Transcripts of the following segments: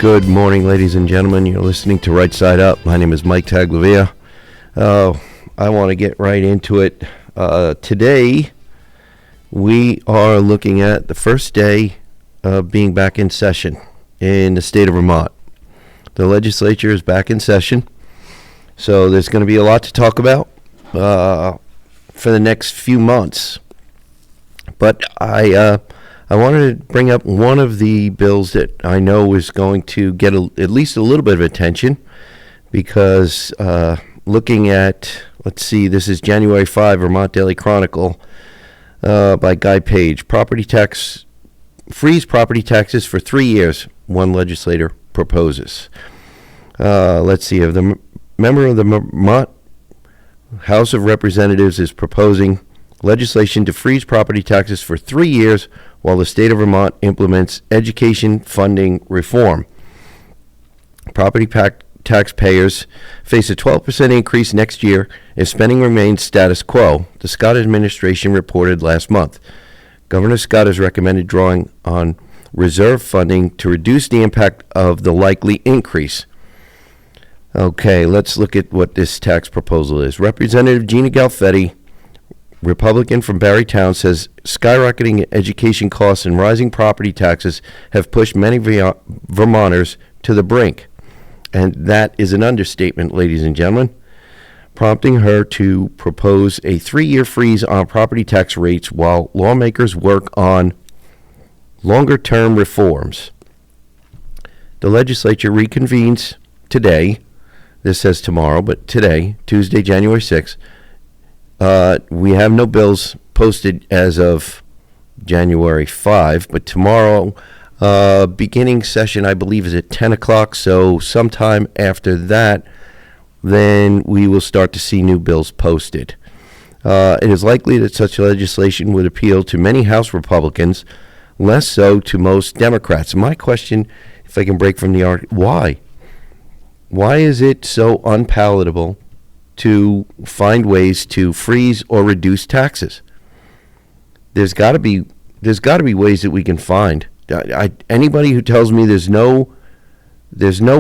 Good morning, ladies and gentlemen. You're listening to Right Side Up. My name is Mike Taglavia. I want to get right into it. Today, we are looking at the first day of being back in session in the state of Vermont. The legislature is back in session, so there's going to be a lot to talk about for the next few months. But I wanted to bring up one of the bills that I know is going to get at least a little bit of attention because looking at, let's see, this is January 5, Vermont Daily Chronicle by Guy Page. Freeze property taxes for 3 years, one legislator proposes. Let's see, the member of the Vermont House of Representatives is proposing legislation to freeze property taxes for 3 years while the state of Vermont implements education funding reform. Property taxpayers face a 12% increase next year if spending remains status quo, the Scott administration reported last month. Governor Scott has recommended drawing on reserve funding to reduce the impact of the likely increase. Okay, let's look at what this tax proposal is. Representative Gina Galfetti, Republican from Barrytown, says skyrocketing education costs and rising property taxes have pushed many Vermonters to the brink. And that is an understatement, ladies and gentlemen, prompting her to propose a 3-year freeze on property tax rates while lawmakers work on longer-term reforms. The legislature reconvenes today. This says tomorrow, but today, Tuesday, January 6th. We have no bills posted as of January 5, but tomorrow, beginning session, I believe, is at 10 o'clock. So sometime after that, then we will start to see new bills posted. It is likely that such legislation would appeal to many House Republicans, less so to most Democrats. My question, if I can break from the article, why? Why is it so unpalatable to find ways to freeze or reduce taxes? There's got to be ways that we can find. Anybody who tells me there's no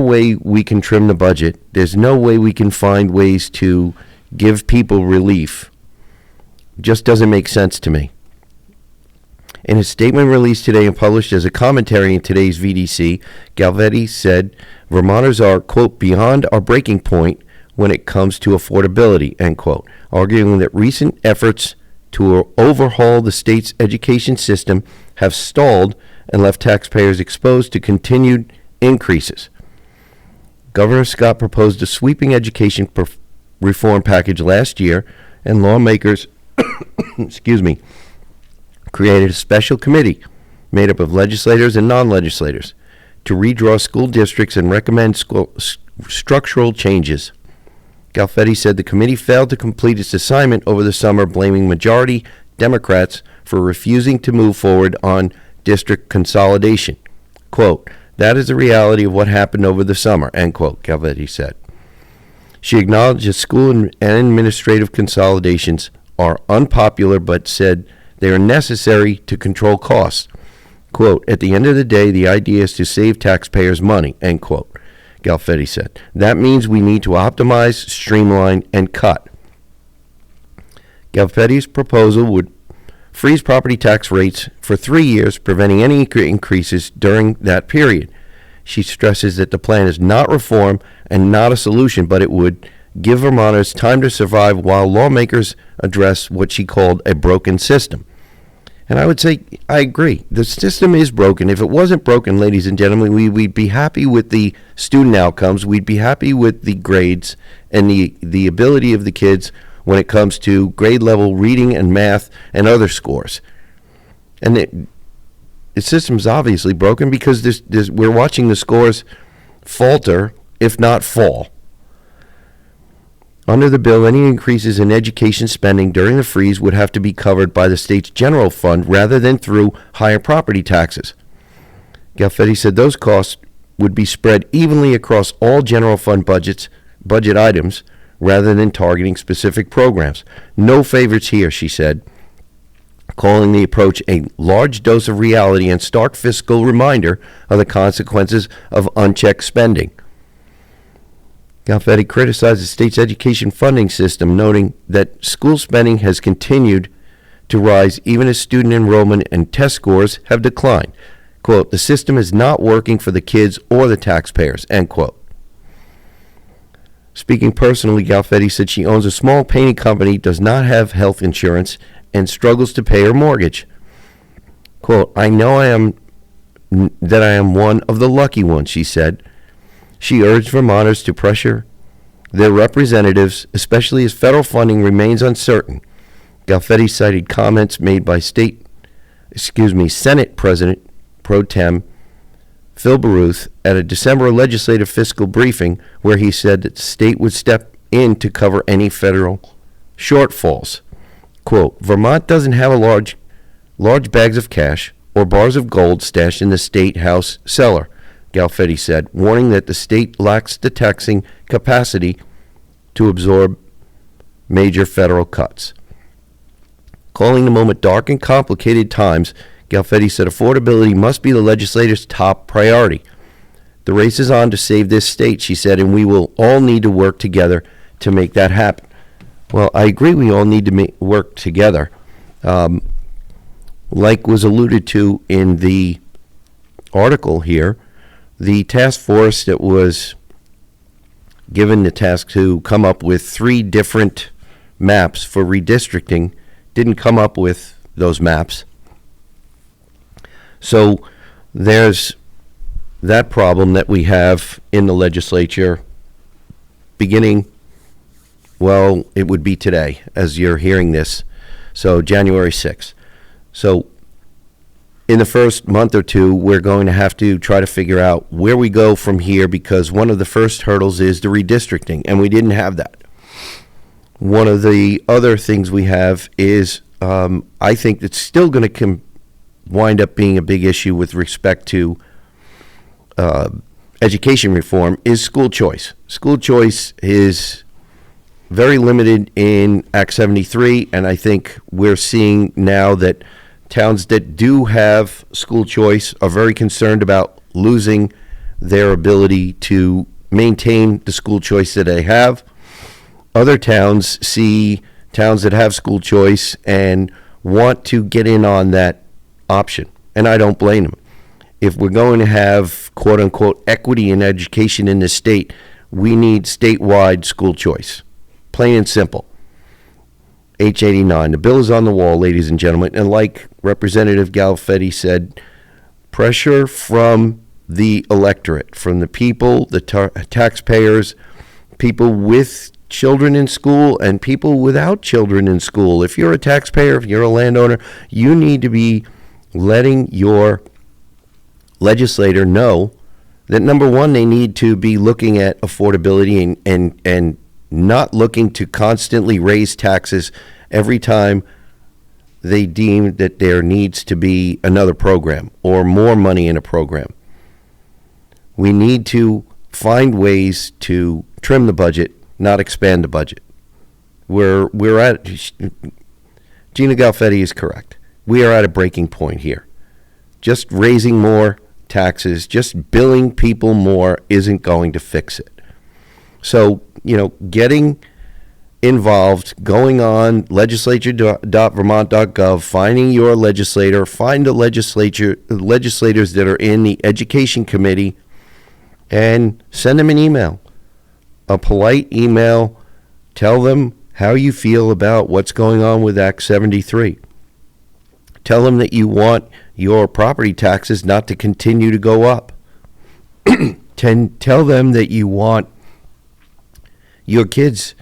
way we can trim the budget, there's no way we can find ways to give people relief, just doesn't make sense to me. In a statement released today and published as a commentary in today's VDC, Galfetti said Vermonters are, quote, beyond our breaking point when it comes to affordability, end quote, arguing that recent efforts to overhaul the state's education system have stalled and left taxpayers exposed to continued increases. Governor Scott proposed a sweeping education reform package last year, and lawmakers created a special committee made up of legislators and non-legislators to redraw school districts and recommend structural changes. Galfetti said the committee failed to complete its assignment over the summer, blaming majority Democrats for refusing to move forward on district consolidation. Quote, that is the reality of what happened over the summer, end quote, Galfetti said. She acknowledged that school and administrative consolidations are unpopular, but said they are necessary to control costs. Quote, at the end of the day, the idea is to save taxpayers money, end quote, Galfetti said. That means we need to optimize, streamline, and cut. Galfetti's proposal would freeze property tax rates for 3 years, preventing any increases during that period. She stresses that the plan is not reform and not a solution, but it would give Vermonters time to survive while lawmakers address what she called a broken system. And I would say, I agree. The system is broken. If it wasn't broken, ladies and gentlemen, we'd be happy with the student outcomes. We'd be happy with the grades and the ability of the kids when it comes to grade level reading and math and other scores. And the system's obviously broken because we're watching the scores falter, if not fall. Under the bill, any increases in education spending during the freeze would have to be covered by the state's general fund rather than through higher property taxes. Galfetti said those costs would be spread evenly across all general fund budget items rather than targeting specific programs. No favorites here, she said. calling the approach a large dose of reality and stark fiscal reminder of the consequences of unchecked spending. Galfetti criticized the state's education funding system, noting that school spending has continued to rise even as student enrollment and test scores have declined. Quote, the system is not working for the kids or the taxpayers, end quote. Speaking personally, Galfetti said she owns a small painting company, does not have health insurance, and struggles to pay her mortgage. Quote, I know that I am one of the lucky ones, she said. She urged Vermonters to pressure their representatives, especially as federal funding remains uncertain. Galfetti cited comments made by Senate President Pro Tem Phil Baruth at a December legislative fiscal briefing where he said that the state would step in to cover any federal shortfalls. Quote, Vermont doesn't have large bags of cash or bars of gold stashed in the state house cellar, Galfetti said, warning that the state lacks the taxing capacity to absorb major federal cuts. Calling the moment dark and complicated times, Galfetti said affordability must be the legislator's top priority. The race is on to save this state, she said, and we will all need to work together to make that happen. Well, I agree we all need to work together. Like was alluded to in the article here, the task force that was given the task to come up with 3 different maps for redistricting didn't come up with those maps. So there's that problem that we have in the legislature beginning, well, it would be today as you're hearing this, so January 6th. So in the first month or two, we're going to have to try to figure out where we go from here, because one of the first hurdles is the redistricting, and we didn't have that. One of the other things we have is, I think it's still going to wind up being a big issue with respect to education reform, is school choice. School choice is very limited in Act 73, and I think we're seeing now that towns that do have school choice are very concerned about losing their ability to maintain the school choice that they have. Other towns see towns that have school choice and want to get in on that option, and I don't blame them. If we're going to have quote-unquote equity in education in this state, we need statewide school choice. Plain and simple. H89. The bill is on the wall, ladies and gentlemen, and like Representative Galfetti said, pressure from the electorate, from the people, the taxpayers, people with children in school and people without children in school. If you're a taxpayer, if you're a landowner, you need to be letting your legislator know that, number one, they need to be looking at affordability and not looking to constantly raise taxes every time they deem that there needs to be another program or more money in a program. We need to find ways to trim the budget, not expand the budget. We're at, Gina Galfetti is correct. We are at a breaking point here. Just raising more taxes, just billing people more isn't going to fix it. So, getting involved, going on legislature.vermont.gov, finding your legislator, find the legislators that are in the education committee, and send them an email, a polite email. Tell them how you feel about what's going on with Act 73. Tell them that you want your property taxes not to continue to go up. Tell them that you want your kids'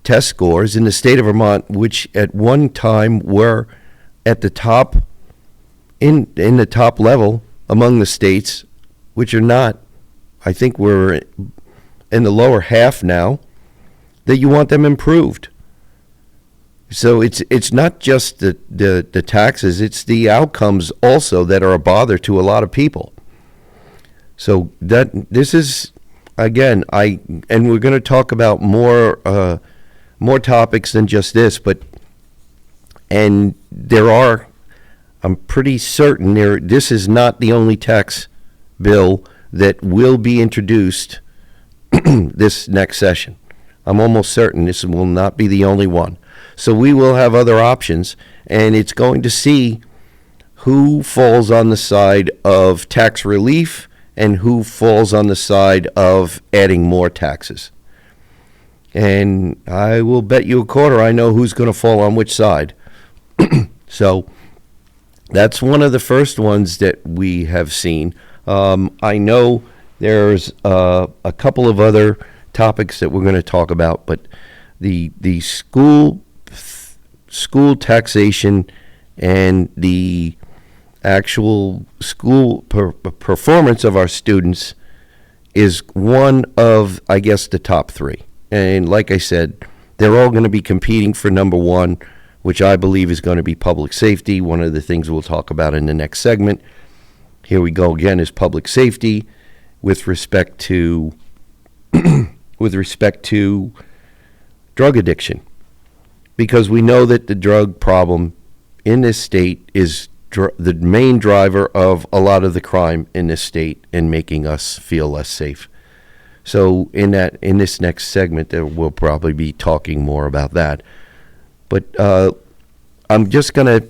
test scores in the state of Vermont, which at one time were at the top, in the top level among the states, which are not. I think we're in the lower half now, that you want them improved. So it's not just the taxes, it's the outcomes also that are a bother to a lot of people. So this is, again, and we're going to talk about more topics than just this, and there are I'm pretty certain this is not the only tax bill that will be introduced this next session. I'm almost certain this will not be the only one. So we will have other options, and it's going to see who falls on the side of tax relief and who falls on the side of adding more taxes. And I will bet you a quarter I know who's going to fall on which side. So that's one of the first ones that we have seen. I know there's a couple of other topics that we're going to talk about, but the school taxation and the actual school performance of our students is one of, I guess, the top three. And like I said, they're all going to be competing for number one, which I believe is going to be public safety. One of the things we'll talk about in the next segment. Here we go again, is public safety with respect to drug addiction, because we know that the drug problem in this state is the main driver of a lot of the crime in this state and making us feel less safe. So in this next segment, we'll probably be talking more about that. But I'm just going to,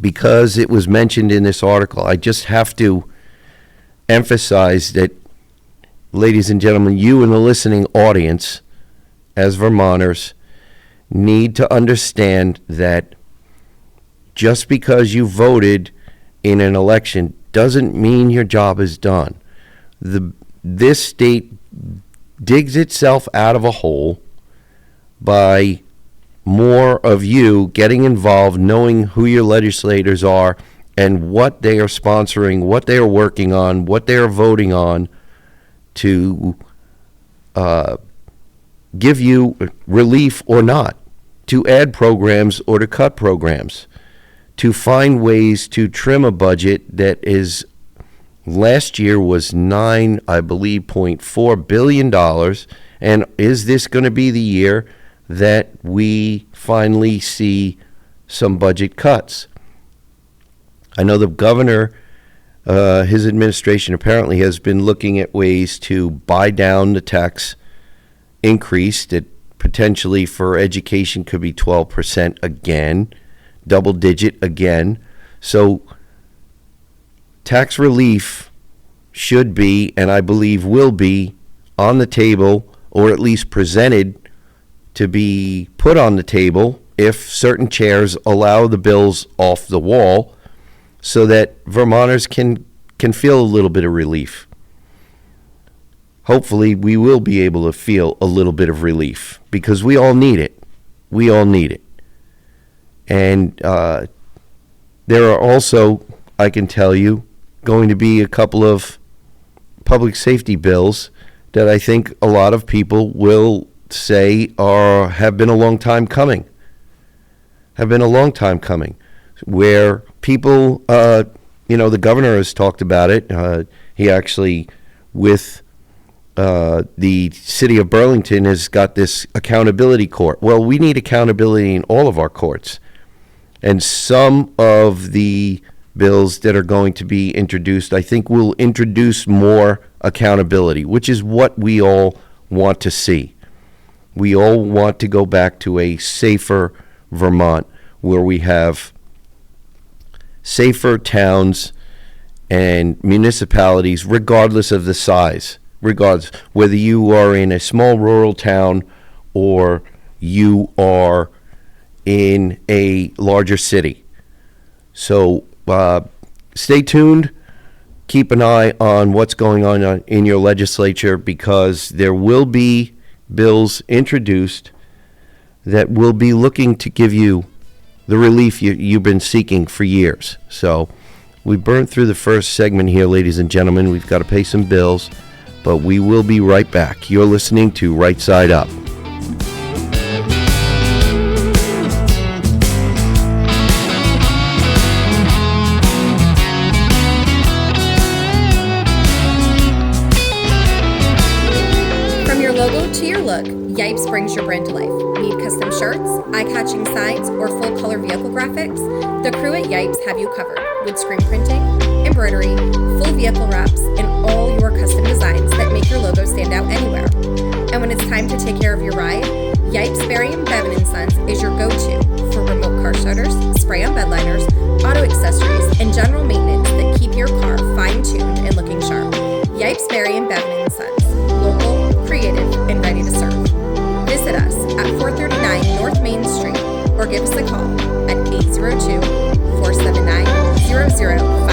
because it was mentioned in this article, I just have to emphasize that, ladies and gentlemen, you in the listening audience, as Vermonters, need to understand that just because you voted in an election doesn't mean your job is done. This state digs itself out of a hole by more of you getting involved, knowing who your legislators are and what they are sponsoring, what they are working on, what they are voting on to give you relief or not, to add programs or to cut programs, to find ways to trim a budget that is, last year was $9.4 billion. And is this going to be the year that we finally see some budget cuts? I know the governor, his administration apparently has been looking at ways to buy down the tax increase that potentially for education could be 12% again, double digit again. So tax relief should be, and I believe will be, on the table, or at least presented to be put on the table if certain chairs allow the bills off the wall, so that Vermonters can feel a little bit of relief. Hopefully we will be able to feel a little bit of relief, because we all need it. We all need it. And there are also, I can tell you, going to be a couple of public safety bills that I think a lot of people will say have been a long time coming. Where people, the governor has talked about it. He actually, with the city of Burlington, has got this accountability court. Well, we need accountability in all of our courts. And some of the bills that are going to be introduced, I think, will introduce more accountability, which is what we all want to see. We all want to go back to a safer Vermont, where we have safer towns and municipalities, regardless of the size, regardless whether you are in a small rural town or you are in a larger city. So stay tuned. Keep an eye on what's going on in your legislature, because there will be bills introduced that will be looking to give you the relief you've been seeking for years. So we burned through the first segment here, ladies and gentlemen. We've got to pay some bills, but we will be right back. You're listening to Right Side Up. logo to your look, Yipes brings your brand to life. Need custom shirts, eye-catching signs, or full-color vehicle graphics? The crew at Yipes have you covered with screen printing, embroidery, full vehicle wraps, and all your custom designs that make your logo stand out anywhere. And when it's time to take care of your ride, Yipes Berry & Bevan & Sons is your go-to for remote car starters, spray-on bed liners, auto accessories, and general maintenance that keep your car fine-tuned and looking sharp. Yipes Berry & Bevan & Sons. Local, creative, and ready to serve. Visit us at 439 North Main Street or give us a call at 802-479-0055.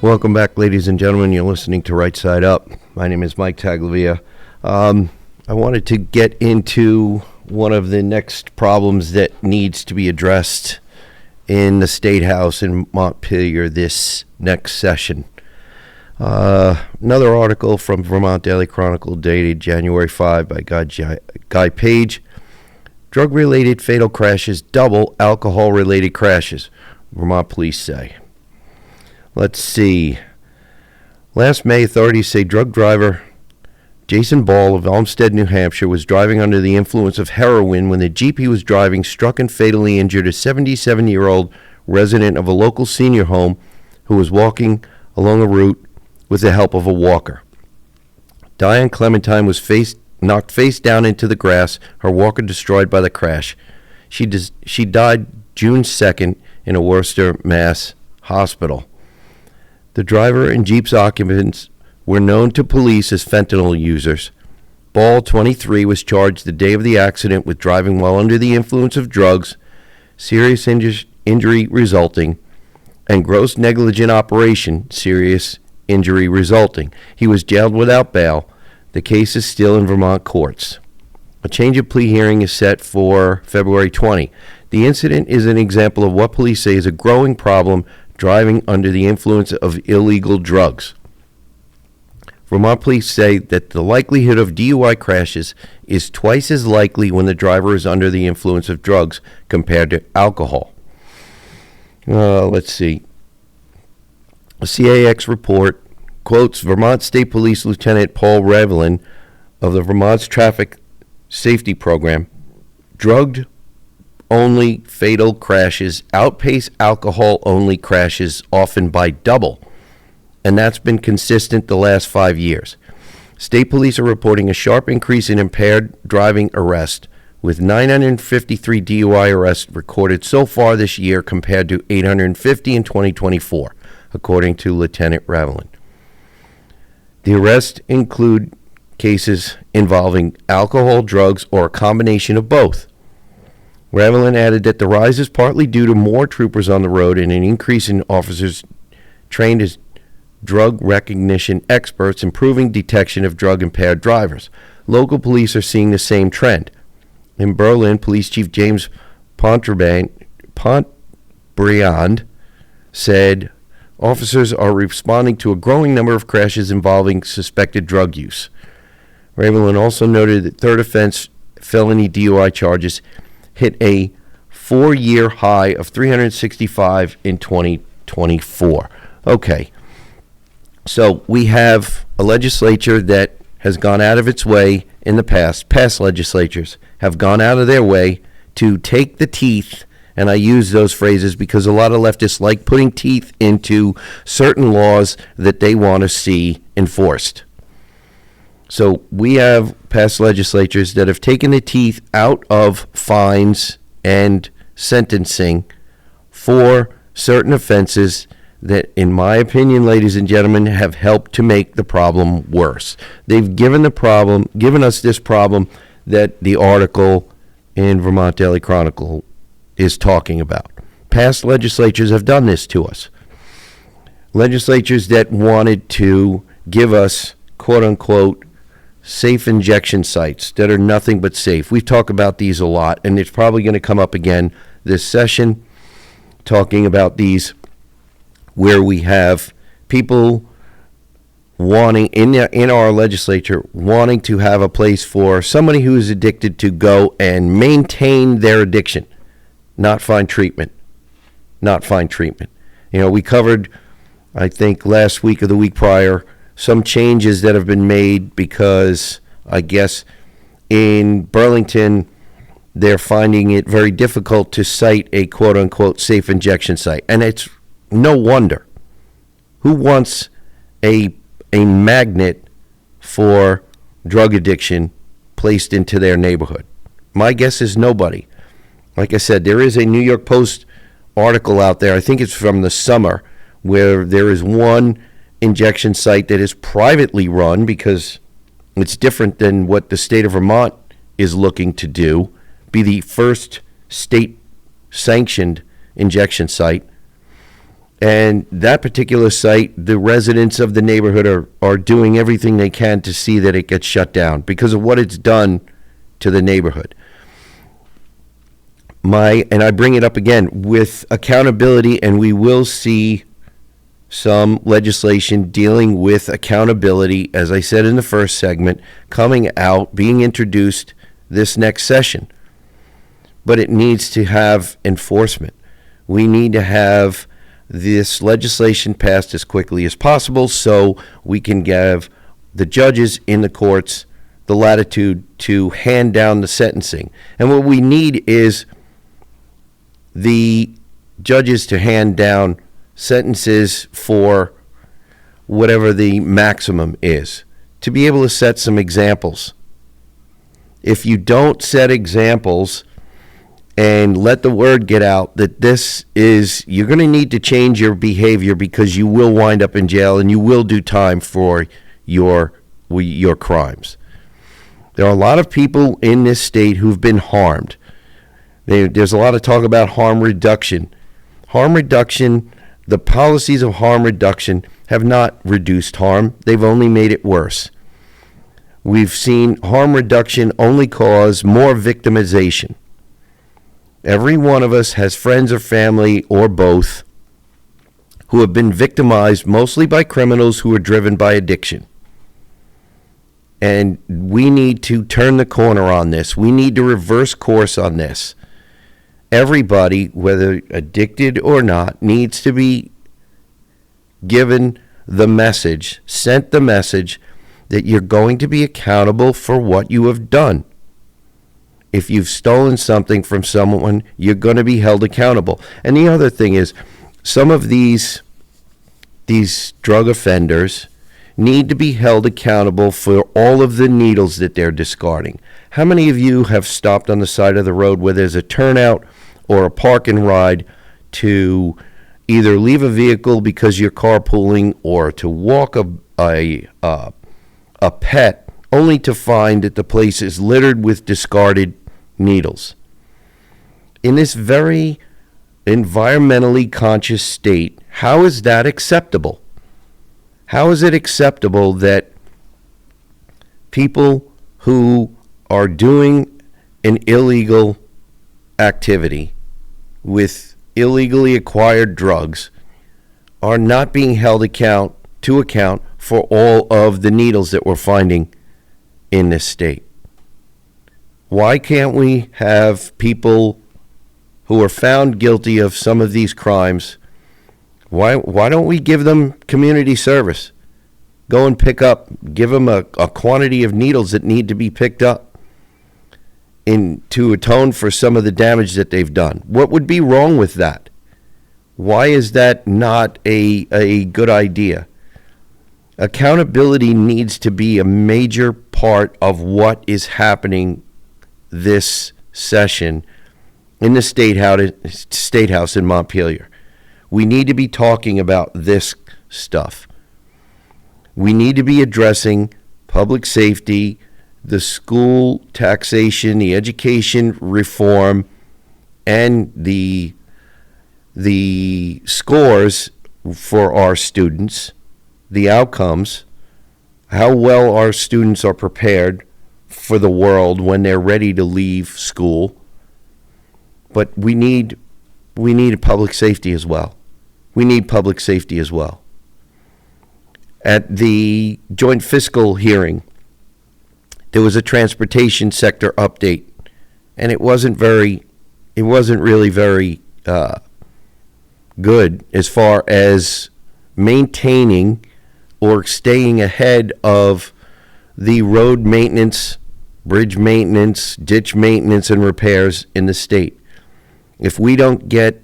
Welcome back, ladies and gentlemen. You're listening to Right Side Up. My name is Mike Taglavia. I wanted to get into one of the next problems that needs to be addressed in the State House in Montpelier this next session. Another article from Vermont Daily Chronicle dated January 5 by Guy Page. Drug-related fatal crashes double alcohol-related crashes, Vermont police say. Let's see. Last May, authorities say drug driver Jason Ball of Olmsted, New Hampshire, was driving under the influence of heroin when the Jeep he was driving struck and fatally injured a 77-year-old resident of a local senior home who was walking along a route with the help of a walker. Diane Clementine was knocked face down into the grass, her walker destroyed by the crash. She died June 2nd in a Worcester, Mass. hospital. The driver and Jeep's occupants were known to police as fentanyl users. Ball, 23, was charged the day of the accident with driving while under the influence of drugs, serious injury resulting, and gross negligent operation, serious injury resulting. He was jailed without bail. The case is still in Vermont courts. A change of plea hearing is set for February 20. The incident is an example of what police say is a growing problem, driving under the influence of illegal drugs. Vermont police say that the likelihood of DUI crashes is twice as likely when the driver is under the influence of drugs compared to alcohol. Let's see. A CAX report quotes Vermont State Police Lieutenant Paul Revelin of the Vermont's Traffic Safety Program. Drugged-only fatal crashes outpace alcohol-only crashes often by double, and that's been consistent the last 5 years. State police are reporting a sharp increase in impaired driving arrest, with 953 DUI arrests recorded so far this year compared to 850 in 2024, according to Lieutenant Revelin. The arrests include cases involving alcohol, drugs, or a combination of both. Revelin added that the rise is partly due to more troopers on the road and an increase in officers trained as drug recognition experts, improving detection of drug-impaired drivers. Local police are seeing the same trend. In Berlin, Police Chief James Pontbriand said officers are responding to a growing number of crashes involving suspected drug use. Revelin also noted that third offense felony DUI charges hit a 4-year high of 365 in 2024. Okay. So we have a legislature that has gone out of its way in the past legislatures have gone out of their way to take the teeth, and I use those phrases because a lot of leftists like putting teeth into certain laws that they want to see enforced. So we have past legislatures that have taken the teeth out of fines and sentencing for certain offenses that, in my opinion, ladies and gentlemen, have helped to make the problem worse. They've given us this problem that the article in Vermont Daily Chronicle is talking about. Past legislatures have done this to us. Legislatures that wanted to give us, quote unquote, safe injection sites that are nothing but safe. We've talked about these a lot, and it's probably going to come up again this session. talking about these where we have people wanting in our legislature wanting to have a place for somebody who is addicted to go and maintain their addiction, not find treatment. We covered, I think, last week or the week prior, some changes that have been made because I guess in Burlington they're finding it very difficult to cite a quote-unquote safe injection site. And it's no wonder. Who wants a magnet for drug addiction placed into their neighborhood? My guess is nobody. Like I said, there is a New York Post article out there, I think it's from the summer, where there is one injection site that is privately run because it's different than what the state of Vermont is looking to do, be the first state-sanctioned injection site. And that particular site, the residents of the neighborhood are doing everything they can to see that it gets shut down because of what it's done to the neighborhood. And I bring it up again with accountability, and we will see some legislation dealing with accountability, as I said in the first segment, coming out, being introduced this next session. But it needs to have enforcement. We need to have this legislation passed as quickly as possible so we can give the judges in the courts the latitude to hand down the sentencing. And what we need is the judges to hand down sentences for whatever the maximum is, to be able to set some examples. If you don't set examples and let the word get out that you're going to need to change your behavior because you will wind up in jail and you will do time for your crimes. There are a lot of people in this state who've been harmed. There's a lot of talk about harm reduction. The policies of harm reduction have not reduced harm. They've only made it worse. We've seen harm reduction only cause more victimization. Every one of us has friends or family or both who have been victimized mostly by criminals who are driven by addiction. And we need to turn the corner on this. We need to reverse course on this. Everybody, whether addicted or not, needs to be given the message, sent the message that you're going to be accountable for what you have done. If you've stolen something from someone, you're going to be held accountable. And the other thing is, some of these drug offenders need to be held accountable for all of the needles that they're discarding. How many of you have stopped on the side of the road where there's a turnout or a park and ride to either leave a vehicle because you're carpooling or to walk a pet, only to find that the place is littered with discarded needles? In this very environmentally conscious state, how is that acceptable? How is it acceptable that people who are doing an illegal activity with illegally acquired drugs are not being held to account for all of the needles that we're finding in this state? Why can't we have people who are found guilty of some of these crimes? Why don't we give them community service? Go and give them a quantity of needles that need to be picked up to atone for some of the damage that they've done. What would be wrong with that? Why is that not a good idea? Accountability needs to be a major part of what is happening this session in the State House in Montpelier. We need to be talking about this stuff. We need to be addressing public safety, the school taxation, the education reform, and the scores for our students, the outcomes, how well our students are prepared for the world when they're ready to leave school. But we need we need public safety as well. We need public safety as well. At the joint fiscal hearing, there was a transportation sector update, and it wasn't really very good as far as maintaining or staying ahead of the road maintenance, bridge maintenance, ditch maintenance, and repairs in the state. If we don't get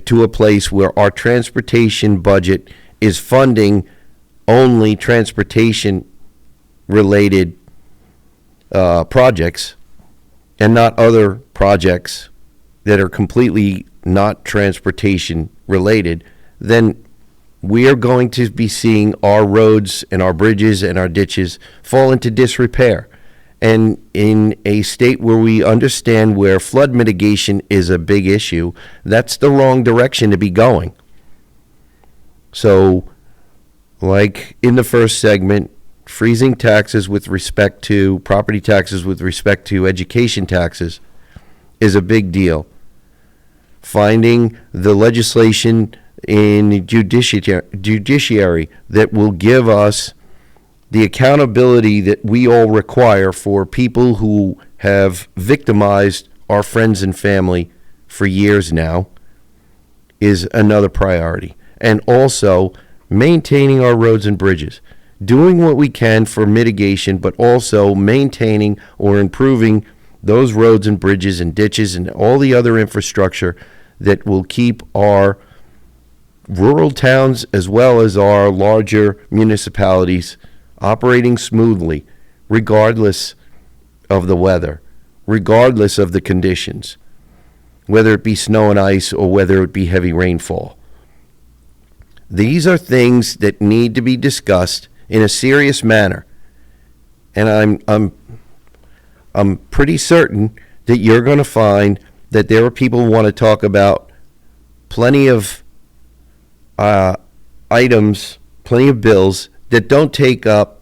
to a place where our transportation budget is funding only transportation related projects and not other projects that are completely not transportation related, then we are going to be seeing our roads and our bridges and our ditches fall into disrepair. And in a state where we understand where flood mitigation is a big issue, that's the wrong direction to be going. So, like in the first segment, freezing taxes with respect to property taxes with respect to education taxes is a big deal. Finding the legislation in judiciary that will give us the accountability that we all require for people who have victimized our friends and family for years now is another priority. And also maintaining our roads and bridges, doing what we can for mitigation, but also maintaining or improving those roads and bridges and ditches and all the other infrastructure that will keep our rural towns as well as our larger municipalities operating smoothly, regardless of the weather, regardless of the conditions, whether it be snow and ice or whether it be heavy rainfall. These are things that need to be discussed in a serious manner, and I'm pretty certain that you're going to find that there are people who want to talk about plenty of items, plenty of bills that don't take up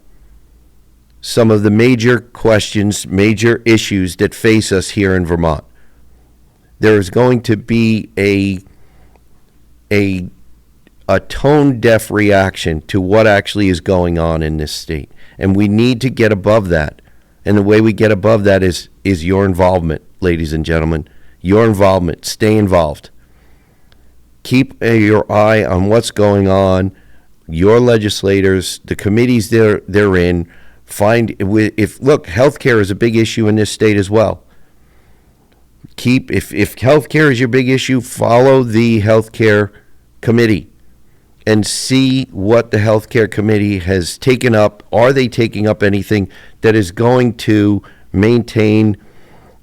some of the major questions, major issues that face us here in Vermont. There is going to be a tone-deaf reaction to what actually is going on in this state. And we need to get above that. And the way we get above that is your involvement, ladies and gentlemen. Your involvement. Stay involved. Keep your eye on what's going on. Your legislators, the committees they're in, look, healthcare is a big issue in this state as well. If healthcare is your big issue, follow the healthcare committee and see what the healthcare committee has taken up. Are they taking up anything that is going to maintain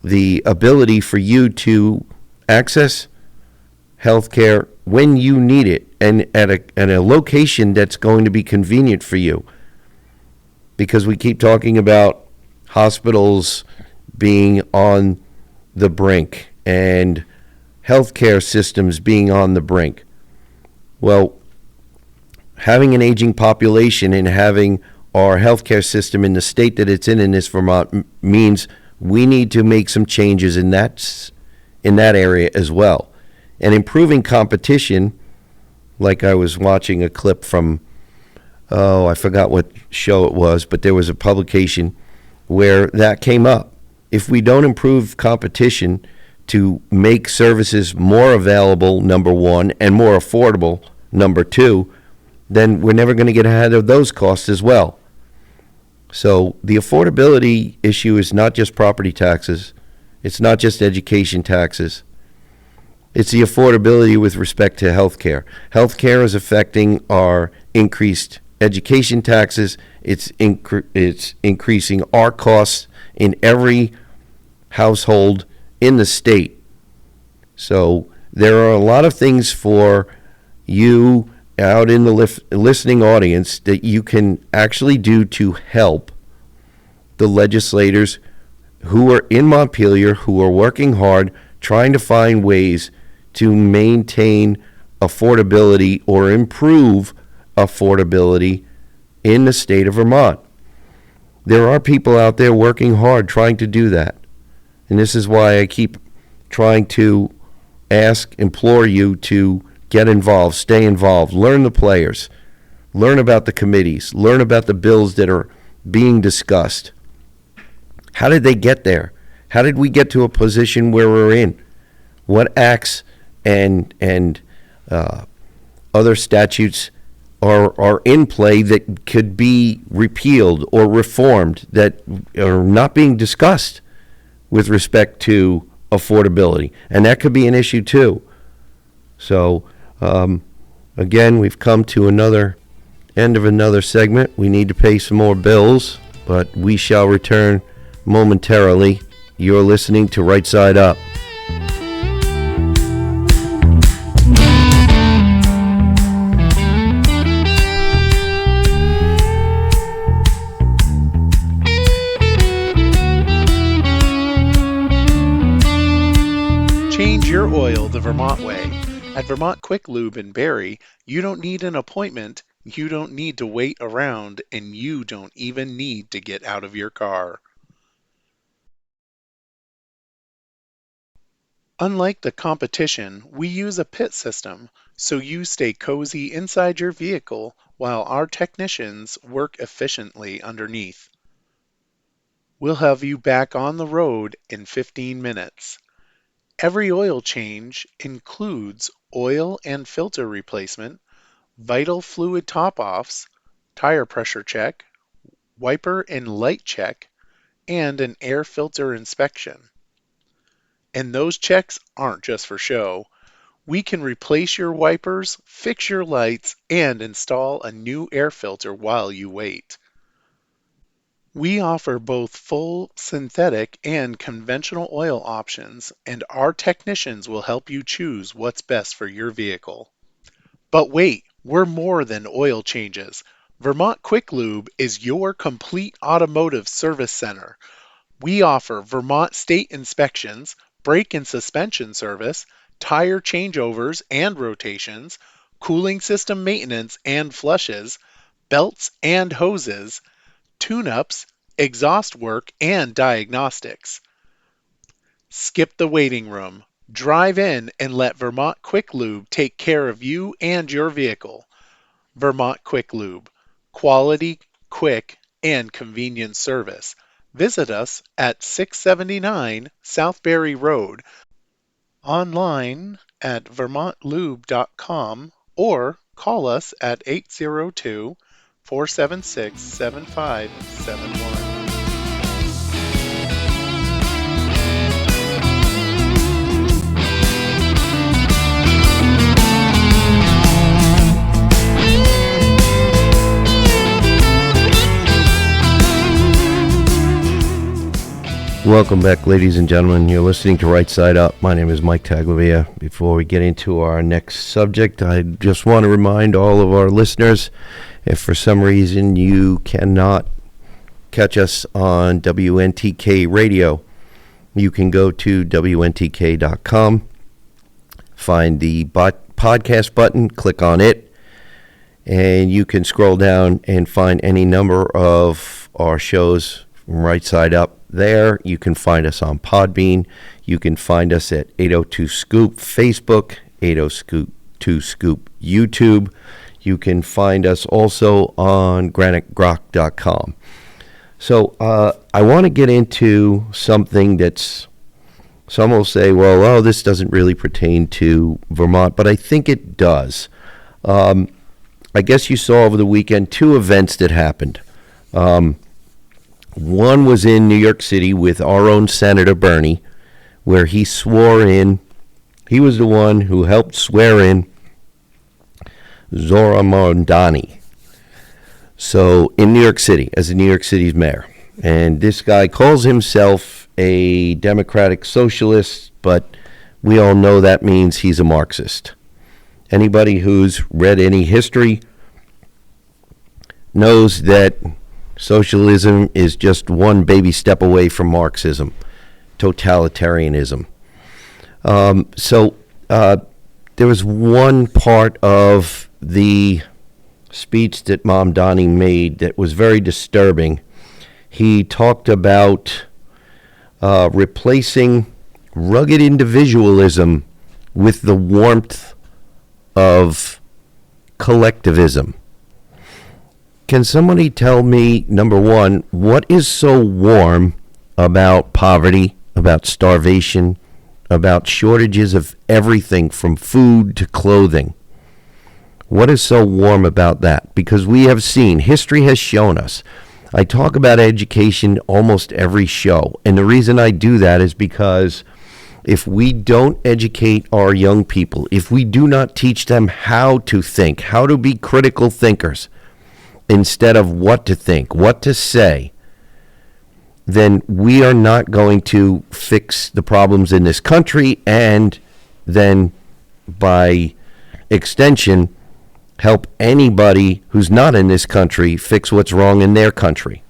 the ability for you to access healthcare when you need it and at a location that's going to be convenient for you? Because we keep talking about hospitals being on the brink and healthcare systems being on the brink. Well, having an aging population and having our healthcare system in the state that it's in this Vermont means we need to make some changes in that area as well. And improving competition, like I was watching a clip from, I forgot what show it was, but there was a publication where that came up. If we don't improve competition to make services more available, number one, and more affordable, number two, then we're never going to get ahead of those costs as well. So the affordability issue is not just property taxes. It's not just education taxes. It's the affordability with respect to healthcare. Healthcare is affecting our increased education taxes. It's increasing our costs in every household in the state. So there are a lot of things for you out in the listening audience that you can actually do to help the legislators who are in Montpelier, who are working hard, trying to find ways to maintain affordability or improve affordability in the state of Vermont. There are people out there working hard trying to do that. And this is why I keep trying to implore you to get involved, stay involved, learn the players, learn about the committees, learn about the bills that are being discussed. How did they get there? How did we get to a position where we're in? What acts and other statutes are in play that could be repealed or reformed that are not being discussed with respect to affordability? And that could be an issue too. So, again, we've come to another end of another segment. We need to pay some more bills, but we shall return momentarily. You're listening to Right Side Up. Change your oil the Vermont way. At Vermont Quick Lube in Barrie, you don't need an appointment, you don't need to wait around, and you don't even need to get out of your car. Unlike the competition, we use a pit system, so you stay cozy inside your vehicle while our technicians work efficiently underneath. We'll have you back on the road in 15 minutes. Every oil change includes oil and filter replacement, vital fluid top-offs, tire pressure check, wiper and light check, and an air filter inspection. And those checks aren't just for show. We can replace your wipers, fix your lights, and install a new air filter while you wait. We offer both full synthetic and conventional oil options, and our technicians will help you choose what's best for your vehicle. But wait, we're more than oil changes. Vermont Quick Lube is your complete automotive service center. We offer Vermont state inspections, brake and suspension service, tire changeovers and rotations, cooling system maintenance and flushes, belts and hoses, tune-ups, exhaust work, and diagnostics. Skip the waiting room. Drive in and let Vermont Quick Lube take care of you and your vehicle. Vermont Quick Lube. Quality, quick, and convenient service. Visit us at 679 South Barrie Road, online at vermontlube.com, or call us at 802-476-7571. Welcome back, ladies and gentlemen. You're listening to Right Side Up. My name is Mike Taglavia. Before we get into our next subject, I just want to remind all of our listeners, if for some reason you cannot catch us on WNTK Radio, you can go to WNTK.com, find the podcast button, click on it, and you can scroll down and find any number of our shows from Right Side Up there. You can find us on Podbean. You can find us at 802 Scoop Facebook, 802 Scoop YouTube. You can find us also on granitegrok.com. So I want to get into something that's, some will say, well, this doesn't really pertain to Vermont, but I think it does. I guess you saw over the weekend two events that happened. One was in New York City with our own Senator Bernie, where he swore in, he was the one who helped swear in Zohran Mamdani. So in New York City, as New York City's mayor. And this guy calls himself a democratic socialist, but we all know that means he's a Marxist. Anybody who's read any history knows that socialism is just one baby step away from Marxism, totalitarianism. So there was one part of the speech that Mamdani made that was very disturbing. He talked about replacing rugged individualism with the warmth of collectivism. Can somebody tell me, number one, what is so warm about poverty, about starvation, about shortages of everything from food to clothing? What is so warm about that? Because we have seen, history has shown us. I talk about education almost every show, and the reason I do that is because if we don't educate our young people, if we do not teach them how to think, how to be critical thinkers, instead of what to think, what to say, then we are not going to fix the problems in this country, and then by extension help anybody who's not in this country fix what's wrong in their country.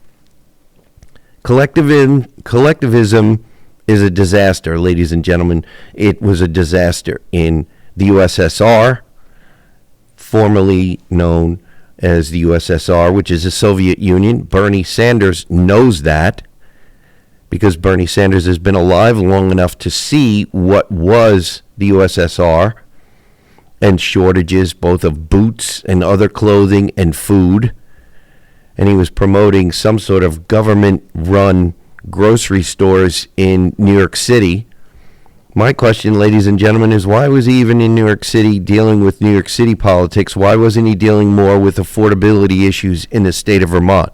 Collectivism is a disaster, ladies and gentlemen. It was a disaster in the USSR, formerly known as the USSR, which is the Soviet Union. Bernie Sanders knows that because Bernie Sanders has been alive long enough to see what was the USSR and shortages both of boots and other clothing and food. And he was promoting some sort of government-run grocery stores in New York City. My question, ladies and gentlemen, is why was he even in New York City dealing with New York City politics? Why wasn't he dealing more with affordability issues in the state of Vermont?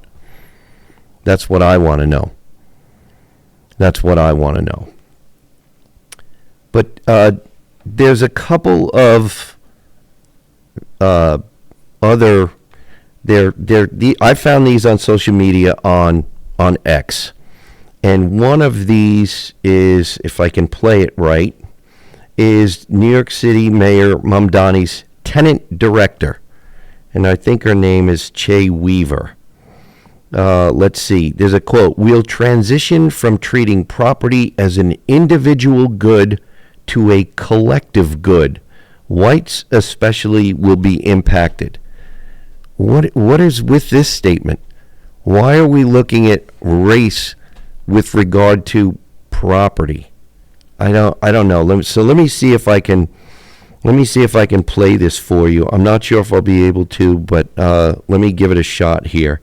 That's what I want to know. That's what I want to know. But there's a couple of other I found these on social media on X, and one of these is, if I can play it right, is New York City Mayor Mamdani's tenant director, and I think her name is Che Weaver. Let's see. There's a quote: "We'll transition from treating property as an individual good to a collective good. Whites especially will be impacted." What is with this statement? Why are we looking at race with regard to property? I don't know. Let me see if I can play this for you. I'm not sure if I'll be able to, but let me give it a shot here.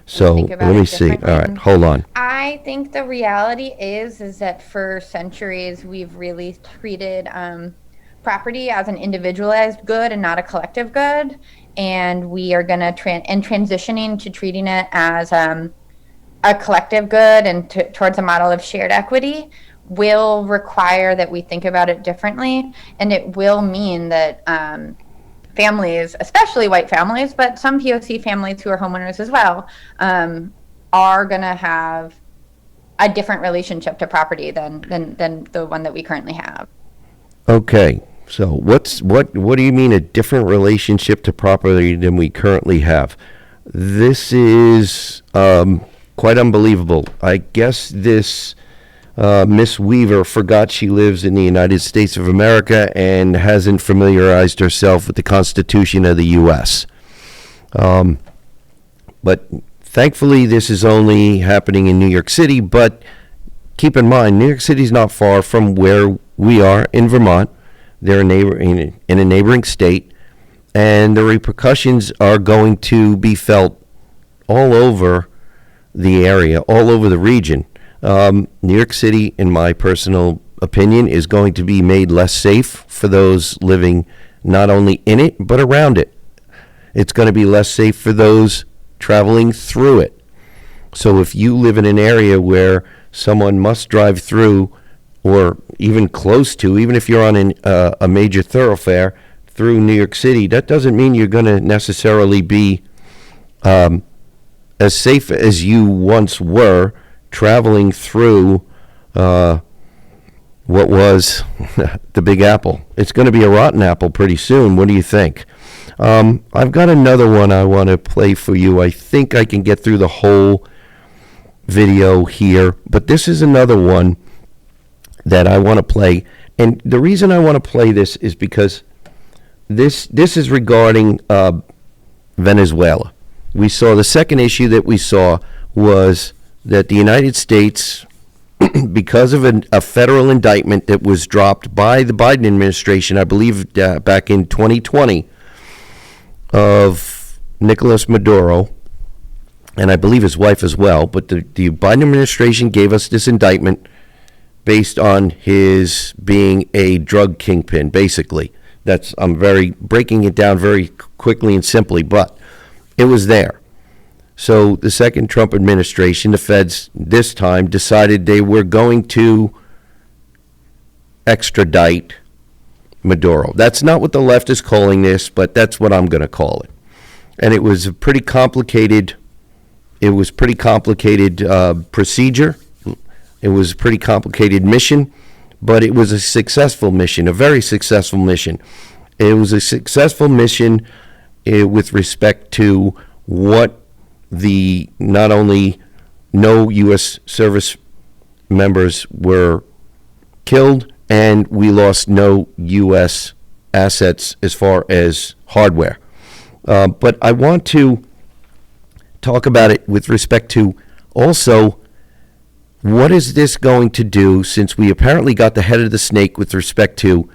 So let me see. All right, hold on. I think the reality is that for centuries we've really treated property as an individualized good and not a collective good, and we are going to transitioning to treating it as a collective good and towards a model of shared equity will require that we think about it differently, and it will mean that families, especially white families, but some POC families who are homeowners as well, are going to have a different relationship to property than the one that we currently have. Okay. So what do you mean a different relationship to property than we currently have? This is quite unbelievable. I guess this Miss Weaver forgot she lives in the United States of America and hasn't familiarized herself with the Constitution of the U.S. But thankfully, this is only happening in New York City. But keep in mind, New York City is not far from where we are in Vermont. They're in a neighboring state, and the repercussions are going to be felt all over the area, all over the region. New York City, in my personal opinion, is going to be made less safe for those living not only in it, but around it. It's going to be less safe for those traveling through it. So if you live in an area where someone must drive through, or even close to, even if you're on a major thoroughfare through New York City, that doesn't mean you're going to necessarily be as safe as you once were traveling through what was the Big Apple. It's going to be a rotten apple pretty soon. What do you think? I've got another one I want to play for you. I think I can get through the whole video here, but this is another one that I want to play. And the reason I want to play this is because this is regarding Venezuela. We saw the second issue that we saw was that the United States because of a federal indictment that was dropped by the Biden administration, I believe back in 2020, of Nicolas Maduro, and I believe his wife as well. But the Biden administration gave us this indictment based on his being a drug kingpin, basically. I'm very breaking it down very quickly and simply, but it was there. So the second Trump administration, the feds this time decided they were going to extradite Maduro. That's not what the left is calling this, but that's what I'm going to call it. And it was a pretty complicated. It was pretty complicated procedure. It was a pretty complicated mission, but it was a successful mission, a very successful mission. It was a successful mission with respect to what not only no U.S. service members were killed, and we lost no U.S. assets as far as hardware. But I want to talk about it with respect to also what is this going to do, since we apparently got the head of the snake with respect to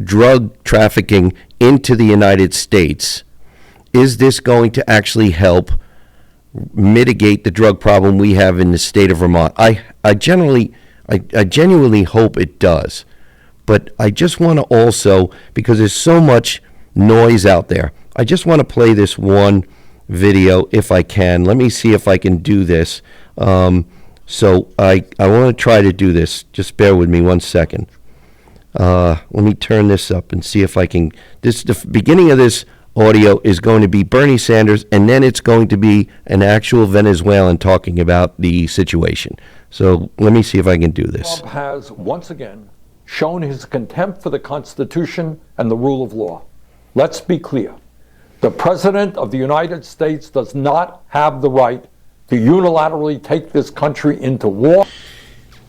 drug trafficking into the United States. Is this going to actually help mitigate the drug problem we have in the state of Vermont? I genuinely hope it does. But I just want to also, because there's so much noise out there, I just want to play this one video if I can. Let me see if I can do this. So I want to try to do this. Just bear with me 1 second. Let me turn this up and see if I can. The beginning of this audio is going to be Bernie Sanders, and then it's going to be an actual Venezuelan talking about the situation. So let me see if I can do this. Trump has once again shown his contempt for the Constitution and the rule of law. Let's be clear. The President of the United States does not have the right to unilaterally take this country into war.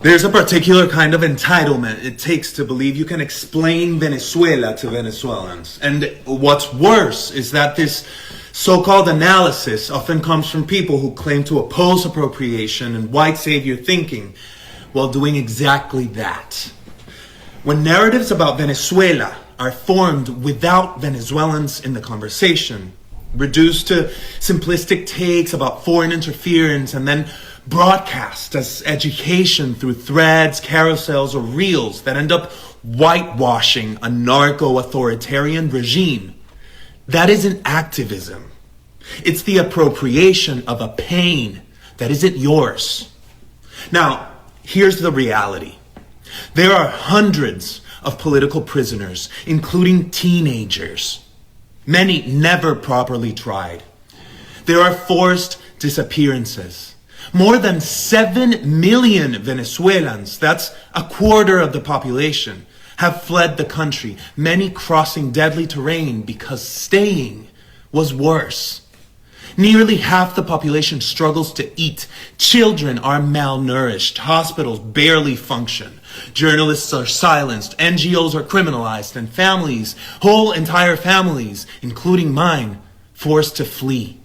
There's a particular kind of entitlement it takes to believe you can explain Venezuela to Venezuelans. And what's worse is that this so-called analysis often comes from people who claim to oppose appropriation and white savior thinking while doing exactly that. When narratives about Venezuela are formed without Venezuelans in the conversation, reduced to simplistic takes about foreign interference, and then broadcast as education through threads, carousels, or reels that end up whitewashing a narco-authoritarian regime, that isn't activism. It's the appropriation of a pain that isn't yours. Now, here's the reality. There are hundreds of political prisoners, including teenagers, many never properly tried. There are forced disappearances. More than 7 million Venezuelans, that's a quarter of the population, have fled the country, many crossing deadly terrain because staying was worse. Nearly half the population struggles to eat. Children are malnourished. Hospitals barely function. Journalists are silenced. NGOs are criminalized. And families, whole entire families, including mine, forced to flee.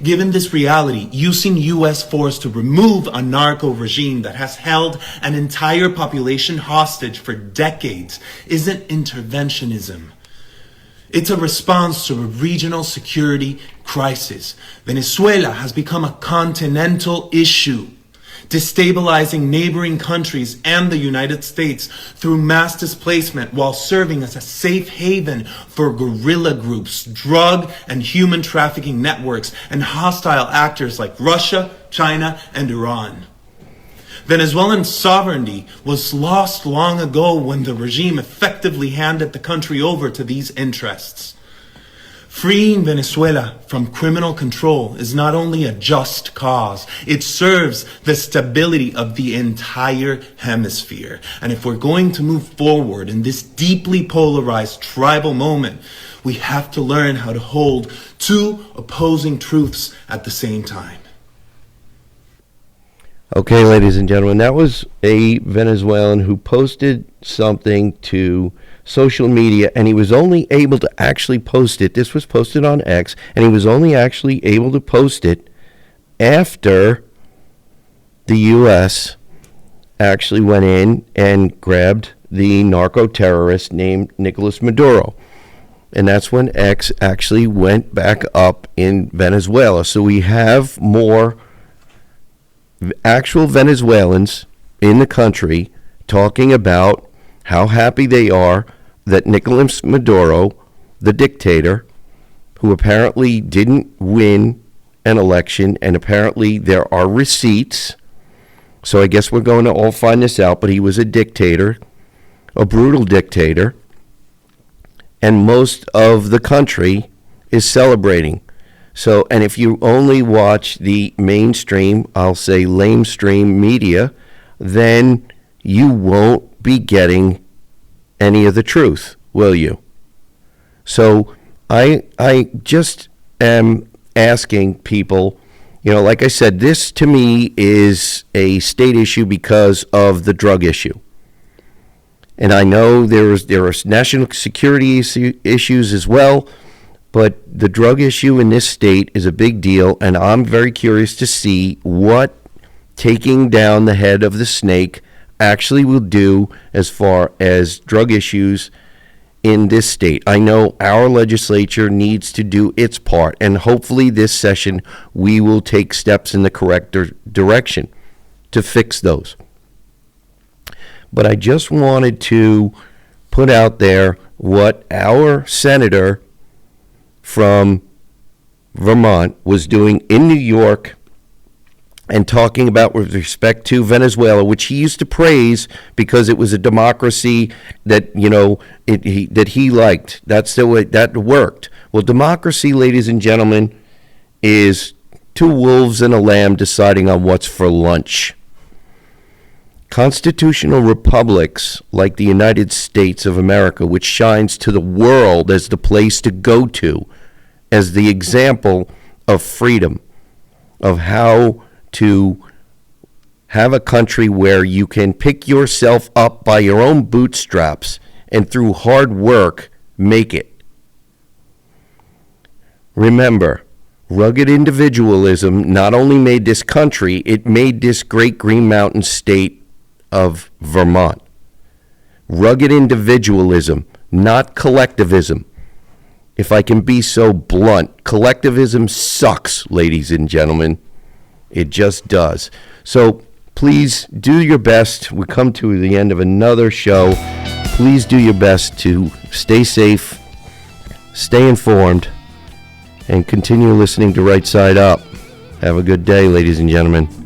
Given this reality, using U.S. force to remove a narco regime that has held an entire population hostage for decades isn't interventionism. It's a response to a regional security crisis. Venezuela has become a continental issue, destabilizing neighboring countries and the United States through mass displacement while serving as a safe haven for guerrilla groups, drug and human trafficking networks, and hostile actors like Russia, China, and Iran. Venezuelan sovereignty was lost long ago when the regime effectively handed the country over to these interests. Freeing Venezuela from criminal control is not only a just cause, it serves the stability of the entire hemisphere. And if we're going to move forward in this deeply polarized tribal moment, we have to learn how to hold two opposing truths at the same time. Okay, ladies and gentlemen, that was a Venezuelan who posted something to social media, and he was only able to actually post it. This was posted on X, and he was only actually able to post it after the U.S. actually went in and grabbed the narco-terrorist named Nicolas Maduro. And that's when X actually went back up in Venezuela. So we have more actual Venezuelans in the country talking about how happy they are that Nicolas Maduro, the dictator, who apparently didn't win an election, and apparently there are receipts, so I guess we're going to all find this out, but he was a dictator, a brutal dictator, and most of the country is celebrating. So, and if you only watch the mainstream, I'll say lamestream media, then you won't be getting any of the truth, will you? So I just am asking people, like I said, this to me is a state issue because of the drug issue. And I know there are national security issues as well, but the drug issue in this state is a big deal, and I'm very curious to see what taking down the head of the snake actually will do as far as drug issues in this state. I know our legislature needs to do its part, and hopefully this session we will take steps in the correct direction to fix those. But I just wanted to put out there what our senator from Vermont was doing in New York and talking about with respect to Venezuela, which he used to praise because it was a democracy that, that he liked. That's the way that worked. Well, democracy, ladies and gentlemen, is two wolves and a lamb deciding on what's for lunch. Constitutional republics like the United States of America, which shines to the world as the place to go to, as the example of freedom, of how to have a country where you can pick yourself up by your own bootstraps and through hard work make it. Remember, rugged individualism not only made this country, it made this great Green Mountain state of Vermont. Rugged individualism, not collectivism. If I can be so blunt, collectivism sucks, ladies and gentlemen. It just does. So please do your best. We come to the end of another show. Please do your best to stay safe, stay informed, and continue listening to Right Side Up. Have a good day, ladies and gentlemen.